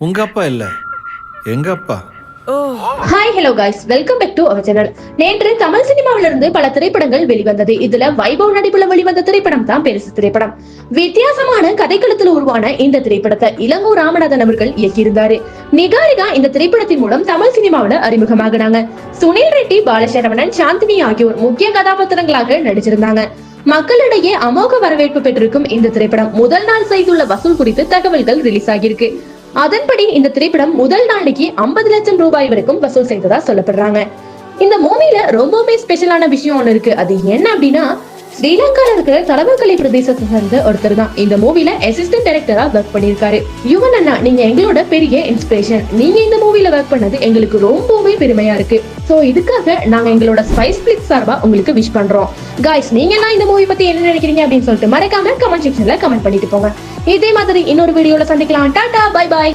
உங்க அப்பா இல்ல, எங்க அப்பா. Hi hello guys, welcome back to our channel. நேற்று தமிழ் சினிமாவில இருந்து பல திரைப்படங்கள் வெளிவந்தது. இதுல வைபவ் நடிப்புல வெளிவந்த திரைப்படம் தான் பெருசு திரைப்படம். வித்தியாசமான கதைக்களத்தில் உருவான இந்த திரைப்படத்தை இளங்கோ ராமநாதன் அவர்கள் இயக்கியிருந்தாரு. நிகாரிகா இந்த திரைப்படத்தின் மூலம் தமிழ் சினிமாவில அறிமுகமாகினாங்க. சுனில் ரெட்டி, பாலசரவணன், சாந்தினி ஆகியோர் முக்கிய கதாபாத்திரங்களாக நடிச்சிருந்தாங்க. மக்களிடையே அமோக வரவேற்பு பெற்றிருக்கும் இந்த திரைப்படம் முதல் நாள் செய்துள்ள வசூல் குறித்து தகவல்கள் ரிலீஸ் ஆகியிருக்கு. அதன்படி இந்த திரைப்படம் முதல் நாளைக்கு 50 லட்சம் ரூபாய் வரைக்கும் வசூல் செய்ததா சொல்லப்படுறாங்க. இந்த மூவில ரொம்பவுமே ஸ்பெஷலான விஷயம் ஒண்ணு இருக்கு. அது என்ன அப்படின்னா, ஸ்ரீலங்கால இருக்கிற தலவக்கலை பிரதேசத்தை சேர்ந்த ஒருத்தர் தான் இந்த மூவில அசிஸ்டன்ட் டைரக்டரா ஒர்க் பண்ணிருக்காரு. யுவன் அண்ணா, நீங்க எங்களோட பெரிய இன்ஸ்பிரேஷன். நீங்க இந்த மூவில ஒர்க் பண்ணது எங்களுக்கு ரொம்பவே பெருமையா இருக்கு. சோ இதுக்காக நாங்க எங்களோட ஸ்பைஸ் பிளிக்ஸ் சார்பா உங்களுக்கு விஷ் பண்றோம். காய்ஸ், நீங்க எல்லாம் இந்த மூவி பத்தி என்ன நினைக்கிறீங்க அப்படின்னு சொல்லிட்டு மறக்காம கமெண்ட் செக்ஷன்ல கமெண்ட் பண்ணிட்டு போங்க. இதே மாதிரி இன்னொரு வீடியோல சந்திக்கலாம். Tata, bye bye.